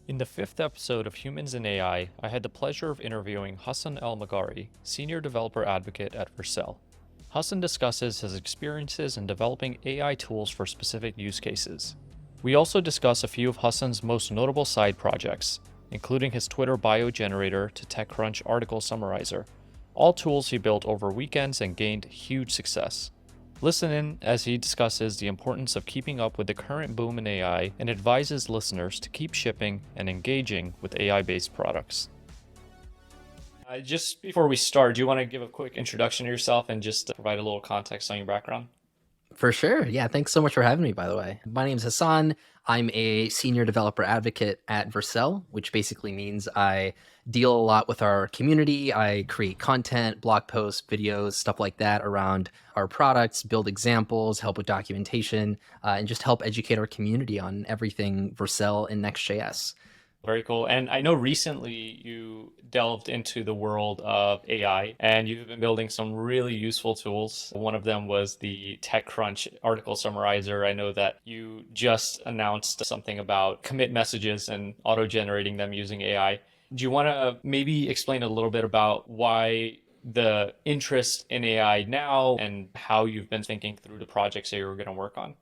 In the fifth episode of Humans in AI, I had the pleasure of interviewing Hassan Mghari, Senior Developer Advocate at Vercel. Hassan discusses his experiences in developing AI tools for specific use cases. We also discuss a few of Hassan's most notable side projects, including his Twitter bio generator to TechCrunch article summarizer, all tools he built over weekends and gained huge success. Listen in as he discusses the importance of keeping up with the current boom in AI and advises listeners to keep shipping and engaging with AI-based products. Just before we start, do you want to give a quick introduction to yourself and just provide a little context on your background? For sure. Yeah. Thanks so much for having me, by the way. My name is Hassan. I'm a senior developer advocate at Vercel, which basically means I deal a lot with our community. I create content, blog posts, videos, stuff like that around our products, build examples, help with documentation, and just help educate our community on everything Vercel and Next.js. Very cool. And I know recently you delved into the world of AI and you've been building some really useful tools. One of them was the TechCrunch article summarizer. I know that you just announced something about commit messages and auto-generating them using AI. Do you want to maybe explain a little bit about why the interest in AI now and how you've been thinking through the projects that you're going to work on?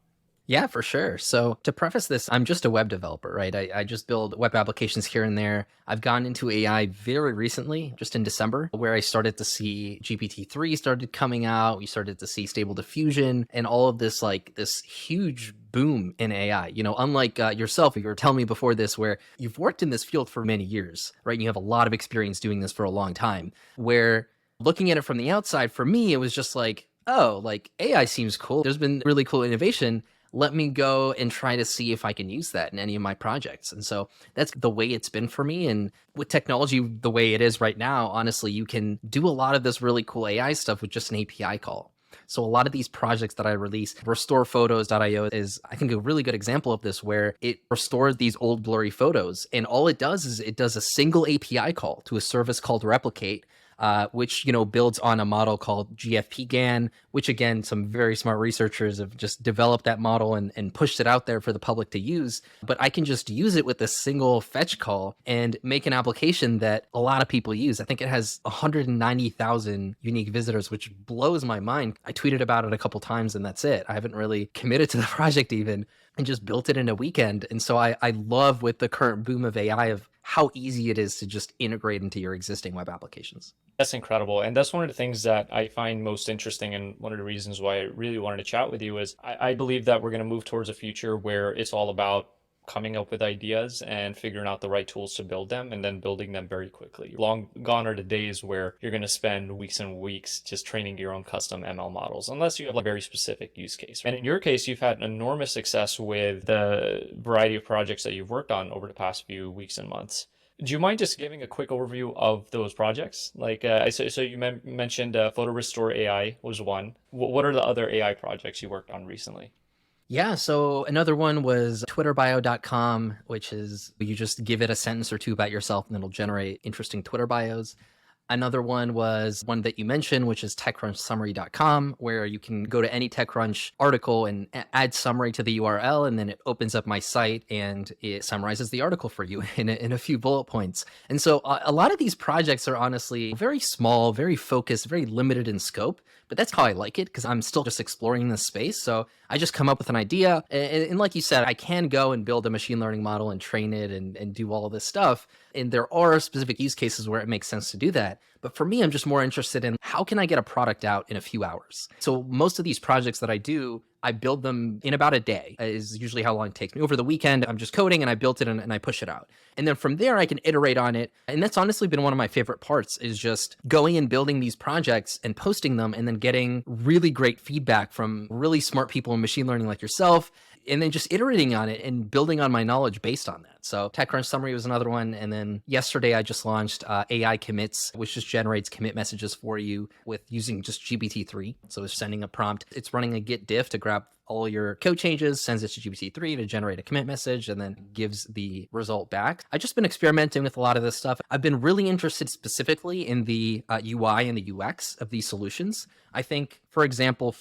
Yeah, for sure. So to preface this, I'm just a web developer, right? I just build web applications here and there. I've gone into AI very recently, just in December, where I started to see GPT-3 started coming out. We started to see Stable Diffusion and all of this, like this huge boom in AI. Unlike yourself, you were telling me before this, where you've worked in this field for many years, right? And you have a lot of experience doing this for a long time, where looking at it from the outside, for me, it was just like, oh, like AI seems cool. There's been really cool innovation. Let me go and try to see if I can use that in any of my projects. And so that's the way it's been for me. And with technology the way it is right now, honestly, you can do a lot of this really cool AI stuff with just an API call. So a lot of these projects that I release, restorephotos.io is, I think, a really good example of this, where it restores these old blurry photos. And all it does is it does a single API call to a service called Replicate, which builds on a model called GFP-GAN, which again, some very smart researchers have just developed that model and pushed it out there for the public to use. But I can just use it with a single fetch call and make an application that a lot of people use. I think it has 190,000 unique visitors, which blows my mind. I tweeted about it a couple times and that's it. I haven't really committed to the project even, and just built it in a weekend. And so I love, with the current boom of AI, of how easy it is to just integrate into your existing web applications. That's incredible. And that's one of the things that I find most interesting. And one of the reasons why I really wanted to chat with you is I believe that we're going to move towards a future where it's all about coming up with ideas and figuring out the right tools to build them and then building them very quickly. Long gone are the days where you're going to spend weeks and weeks just training your own custom ML models, unless you have a very specific use case. And in your case, you've had enormous success with the variety of projects that you've worked on over the past few weeks and months. Do you mind just giving a quick overview of those projects? Like, so you mentioned Photo Restore AI was one. What are the other AI projects you worked on recently? Yeah, so another one was twitterbio.com, which is you just give it a sentence or two about yourself and it'll generate interesting Twitter bios. Another one was one that you mentioned, which is techcrunchsummary.com, where you can go to any TechCrunch article and add summary to the URL, and then it opens up my site and it summarizes the article for you in a few bullet points. And so a lot of these projects are honestly very small, very focused, very limited in scope, but that's how I like it, because I'm still just exploring this space. So I just come up with an idea. And like you said, I can go and build a machine learning model and train it and do all of this stuff. And there are specific use cases where it makes sense to do that. But for me, I'm just more interested in how can I get a product out in a few hours? So most of these projects that I do, I build them in about a day, is usually how long it takes me. Over the weekend, I'm just coding and I built it and I push it out. And then from there, I can iterate on it. And that's honestly been one of my favorite parts, is just going and building these projects and posting them and then getting really great feedback from really smart people in machine learning like yourself, and then just iterating on it and building on my knowledge based on that. So TechCrunch Summary was another one. And then yesterday I just launched AI Commits, which just generates commit messages for you with using just GPT-3. So it's sending a prompt. It's running a git diff to grab all your code changes, sends it to GPT-3 to generate a commit message, and then gives the result back. I've just been experimenting with a lot of this stuff. I've been really interested specifically in the UI and the UX of these solutions. I think, for example,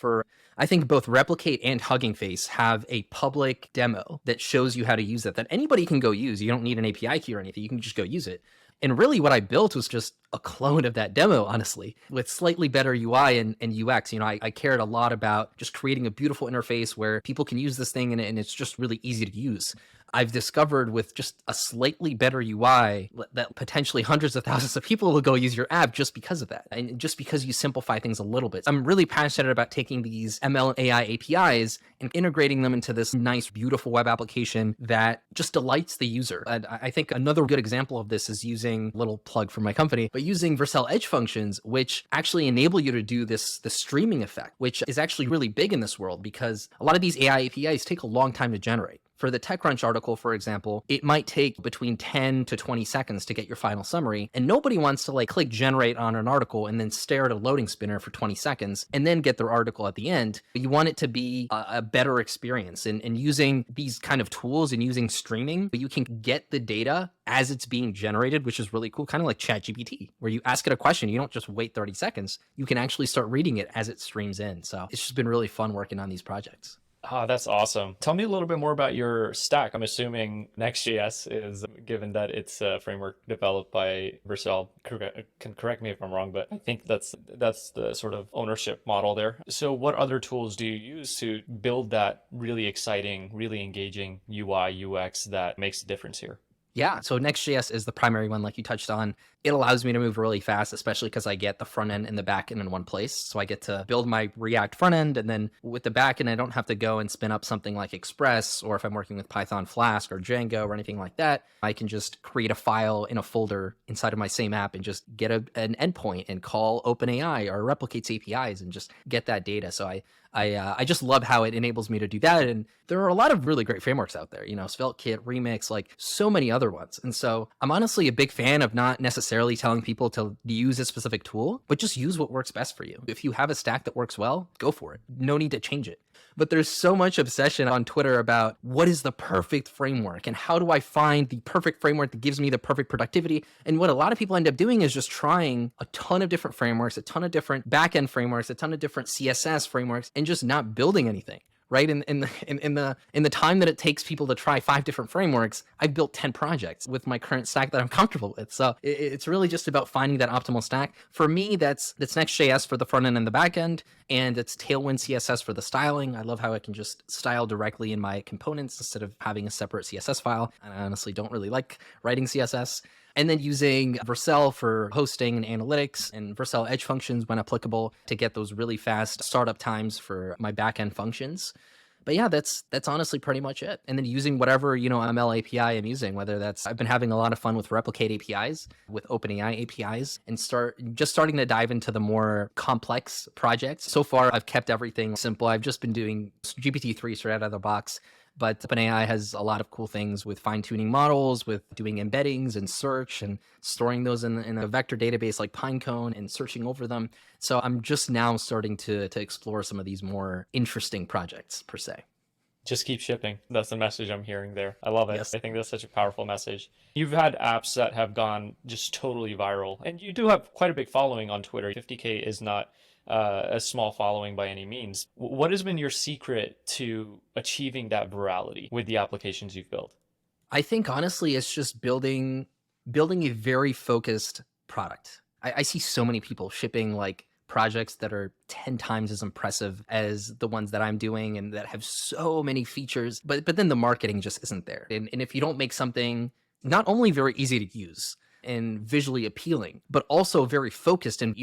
I think both Replicate and Hugging Face have a public demo that shows you how to use it, that anybody can go use. You don't need an API key or anything. You can just go use it. And really what I built was just a clone of that demo, honestly, with slightly better UI and UX. I cared a lot about just creating a beautiful interface where people can use this thing and it's just really easy to use. I've discovered with just a slightly better UI that potentially hundreds of thousands of people will go use your app just because of that. And just because you simplify things a little bit. I'm really passionate about taking these ML and AI APIs and integrating them into this nice, beautiful web application that just delights the user. And I think another good example of this is using, little plug for my company, but using Vercel edge functions, which actually enable you to do the streaming effect, which is actually really big in this world because a lot of these AI APIs take a long time to generate. For the TechCrunch article, for example, it might take between 10 to 20 seconds to get your final summary, and nobody wants to click generate on an article and then stare at a loading spinner for 20 seconds and then get their article at the end. You want it to be a better experience. And using these kind of tools and using streaming, you can get the data as it's being generated, which is really cool, kind of like ChatGPT, where you ask it a question, you don't just wait 30 seconds, you can actually start reading it as it streams in. So it's just been really fun working on these projects. Ah, that's awesome. Tell me a little bit more about your stack. I'm assuming Next.js is, given that it's a framework developed by Vercel. Can correct me if I'm wrong, but I think that's the sort of ownership model there. So what other tools do you use to build that really exciting, really engaging UI, UX that makes a difference here? Yeah, so Next.js is the primary one, like you touched on. It allows me to move really fast, especially because I get the front end and the back end in one place. So I get to build my React front end, and then with the back end, I don't have to go and spin up something like Express, or if I'm working with Python Flask or Django or anything like that, I can just create a file in a folder inside of my same app and just get an endpoint and call OpenAI or Replicate's APIs and just get that data. So I just love how it enables me to do that. And there are a lot of really great frameworks out there, SvelteKit, Remix, like so many other ones. And so I'm honestly a big fan of not necessarily telling people to use a specific tool, but just use what works best for you. If you have a stack that works well, go for it. No need to change it. But there's so much obsession on Twitter about what is the perfect framework and how do I find the perfect framework that gives me the perfect productivity. And what a lot of people end up doing is just trying a ton of different frameworks, a ton of different backend frameworks, a ton of different CSS frameworks, and just not building anything. Right? In the time that it takes people to try 5 different frameworks, I've built 10 projects with my current stack that I'm comfortable with. So it's really just about finding that optimal stack. For me, that's Next.js for the front end and the back end, and it's Tailwind CSS for the styling. I love how I can just style directly in my components instead of having a separate CSS file. And I honestly don't really like writing CSS. And then using Vercel for hosting and analytics, and Vercel edge functions when applicable to get those really fast startup times for my backend functions. But yeah, that's honestly pretty much it. And then using whatever, ML API I'm using, whether I've been having a lot of fun with Replicate APIs, with OpenAI APIs, and starting to dive into the more complex projects. So far, I've kept everything simple. I've just been doing GPT-3 straight out of the box. But OpenAI has a lot of cool things with fine-tuning models, with doing embeddings and search and storing those in a vector database like Pinecone and searching over them. So I'm just now starting to explore some of these more interesting projects, per se. Just keep shipping. That's the message I'm hearing there. I love it. Yes. I think that's such a powerful message. You've had apps that have gone just totally viral, and you do have quite a big following on Twitter. 50K is not a small following by any means. What has been your secret to achieving that virality with the applications you've built? I think honestly, it's just building a very focused product. I see so many people shipping projects that are 10 times as impressive as the ones that I'm doing and that have so many features, but then the marketing just isn't there. And if you don't make something not only very easy to use and visually appealing, but also very focused and,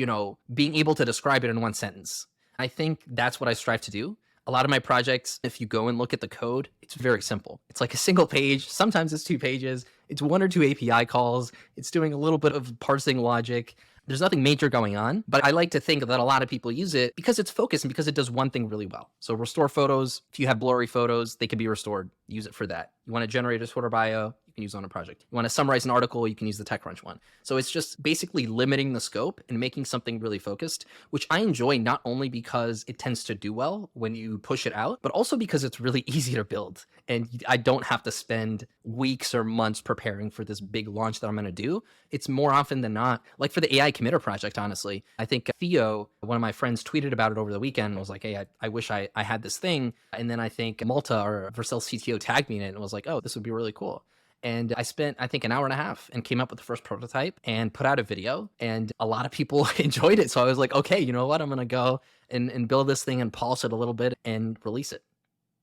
being able to describe it in one sentence. I think that's what I strive to do. A lot of my projects, if you go and look at the code, it's very simple. It's like a single page. Sometimes it's 2 pages. It's 1 or 2 API calls. It's doing a little bit of parsing logic. There's nothing major going on, but I like to think that a lot of people use it because it's focused and because it does one thing really well. So restore photos. If you have blurry photos, they can be restored. Use it for that. You want to generate a Twitter bio, you can use on a project. You want to summarize an article, you can use the TechCrunch one. So it's just basically limiting the scope and making something really focused, which I enjoy not only because it tends to do well when you push it out, but also because it's really easy to build. And I don't have to spend weeks or months preparing for this big launch that I'm going to do. It's more often than not, like for the AI committer project, honestly. I think Theo, one of my friends, tweeted about it over the weekend and was like, hey, I wish I had this thing. And then I think Malta or Vercel CTO tagged me in it and was like, oh, this would be really cool. And I spent, I think, an hour and a half and came up with the first prototype and put out a video. And a lot of people enjoyed it. So I was like, okay, you know what? I'm going to go and build this thing and polish it a little bit and release it.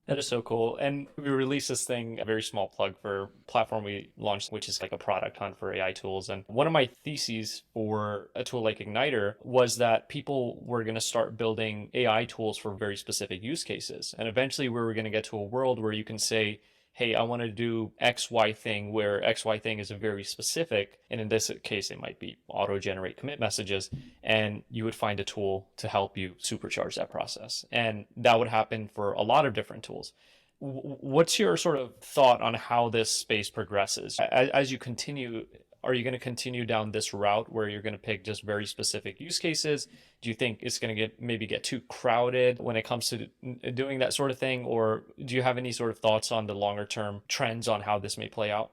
That is so cool. And we released this thing, a very small plug for a platform we launched, which is like a product hunt for AI tools. And one of my theses for a tool like Igniter was that people were going to start building AI tools for very specific use cases. And eventually we were going to get to a world where you can say, hey, I want to do XY thing, where XY thing is very specific. And in this case, it might be auto generate commit messages. And you would find a tool to help you supercharge that process. And that would happen for a lot of different tools. What's your sort of thought on how this space progresses? As you continue, are you going to continue down this route where you're going to pick just very specific use cases? Do you think it's going to get too crowded when it comes to doing that sort of thing? Or do you have any sort of thoughts on the longer term trends on how this may play out?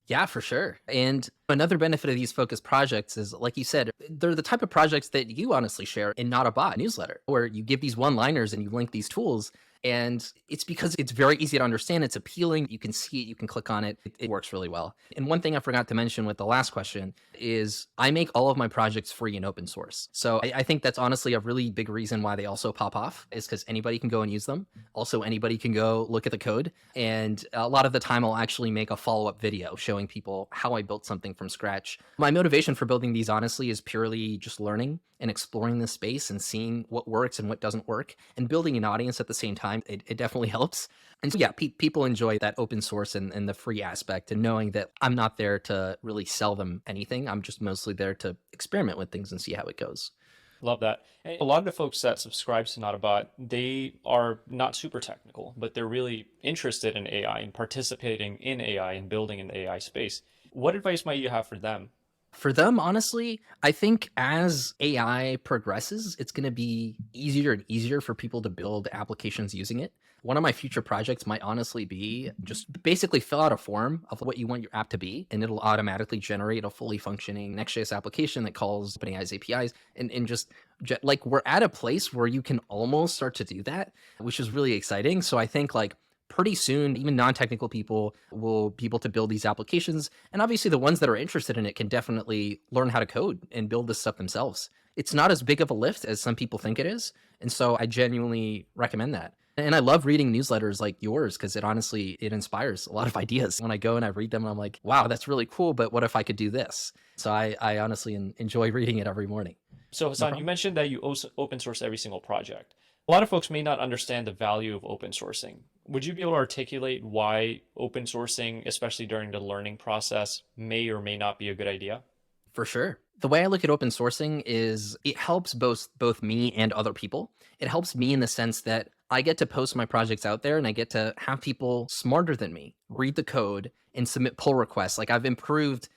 Yeah, for sure. And another benefit of these focused projects is, like you said, they're the type of projects that you honestly share and not a bot newsletter, where you give these one-liners and you link these tools. And it's because it's very easy to understand. It's appealing. You can see it. You can click on it. It works really well. And one thing I forgot to mention with the last question is I make all of my projects free and open source. So I think that's honestly a really big reason why they also pop off, is because anybody can go and use them. Also, anybody can go look at the code. And a lot of the time, I'll actually make a follow-up video showing people how I built something from scratch. My motivation for building these, honestly, is purely just learning and exploring this space and seeing what works and what doesn't work, and building an audience at the same time. It definitely helps. And so, yeah, people enjoy that open source and the free aspect, and knowing that I'm not there to really sell them anything. I'm just mostly there to experiment with things and see how it goes. Love that. And a lot of the folks that subscribe to Notabot, they are not super technical, but they're really interested in AI and participating in AI and building in the AI space. What advice might you have for them? For them, honestly, I think as AI progresses, it's going to be easier and easier for people to build applications using it. One of my future projects might honestly be just basically fill out a form of what you want your app to be, and it'll automatically generate a fully functioning Next.js application that calls OpenAI's APIs. And just like, we're at a place where you can almost start to do that, which is really exciting. So I think, like, pretty soon, even non-technical people will be able to build these applications. And obviously the ones that are interested in it can definitely learn how to code and build this stuff themselves. It's not as big of a lift as some people think it is. And so I genuinely recommend that. And I love reading newsletters like yours, because it inspires a lot of ideas. When I go and I read them, I'm like, wow, that's really cool, but what if I could do this? So I honestly enjoy reading it every morning. So Hassan, you mentioned that you open source every single project. A lot of folks may not understand the value of open sourcing. Would you be able to articulate why open sourcing, especially during the learning process, may or may not be a good idea? For sure. The way I look at open sourcing is it helps both me and other people. It helps me in the sense that I get to post my projects out there, and I get to have people smarter than me read the code and submit pull requests. Like, I've improved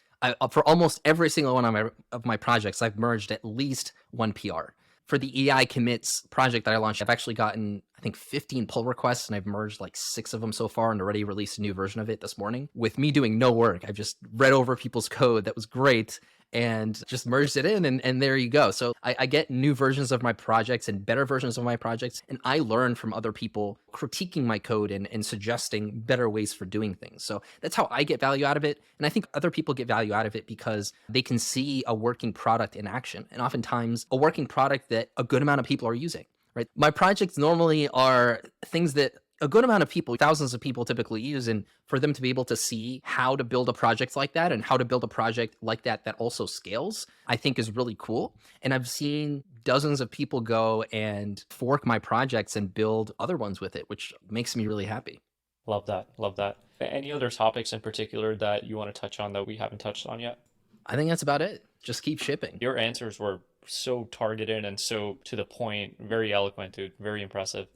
for almost every single one of my projects. I've merged at least one PR. For the AI commits project that I launched, I've actually gotten, I think, 15 pull requests, and I've merged like 6 of them so far and already released a new version of it this morning with me doing no work. I've just read over people's code that was great and just merged it in, and there you go. So I get new versions of my projects and better versions of my projects, and I learn from other people critiquing my code and suggesting better ways for doing things. So that's how I get value out of it. And I think other people get value out of it because they can see a working product in action, and oftentimes a working product that a good amount of people are using. Right? My projects normally are things that a good amount of people, thousands of people typically use, and for them to be able to see how to build a project like that and how to build a project like that that also scales, I think is really cool. And I've seen dozens of people go and fork my projects and build other ones with it, which makes me really happy. Love that. Love that. Any other topics in particular that you want to touch on that we haven't touched on yet? I think that's about it. Just keep shipping. Your answers were so targeted and so to the point, very eloquent, dude. Very impressive.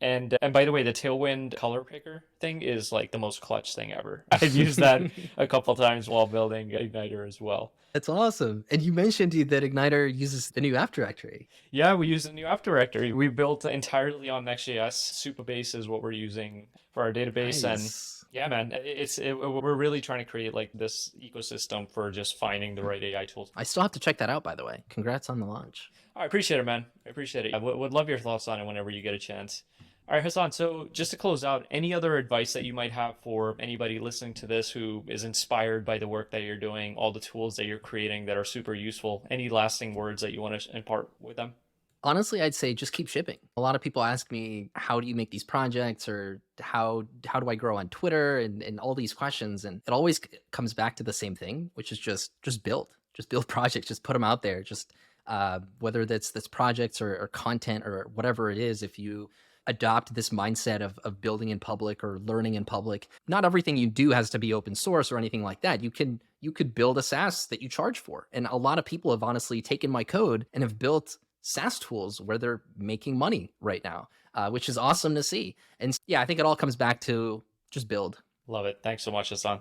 And by the way, the Tailwind color picker thing is like the most clutch thing ever. I've used that a couple times while building Igniter as well. That's awesome. And you mentioned that Igniter uses the new app directory. Yeah, we use a new app directory. We built entirely on Next.js. Supabase is what we're using for our database, and Nice. yeah, man, we're really trying to create like this ecosystem for just finding the right AI tools. I still have to check that out, by the way. Congrats on the launch. I appreciate it, man. I appreciate it. I would love your thoughts on it whenever you get a chance. All right, Hassan. So just to close out, any other advice that you might have for anybody listening to this who is inspired by the work that you're doing, all the tools that you're creating that are super useful? Any lasting words that you want to impart with them? Honestly, I'd say just keep shipping. A lot of people ask me, how do you make these projects, or how do I grow on Twitter, and all these questions, and it always comes back to the same thing, which is just build. Just build projects, just put them out there. Just whether that's projects or content or whatever it is, if you adopt this mindset of building in public or learning in public, not everything you do has to be open source or anything like that. You could build a SaaS that you charge for. And a lot of people have honestly taken my code and have built SaaS tools where they're making money right now, which is awesome to see. And yeah, I think it all comes back to just build. Love it. Thanks so much, Hassan.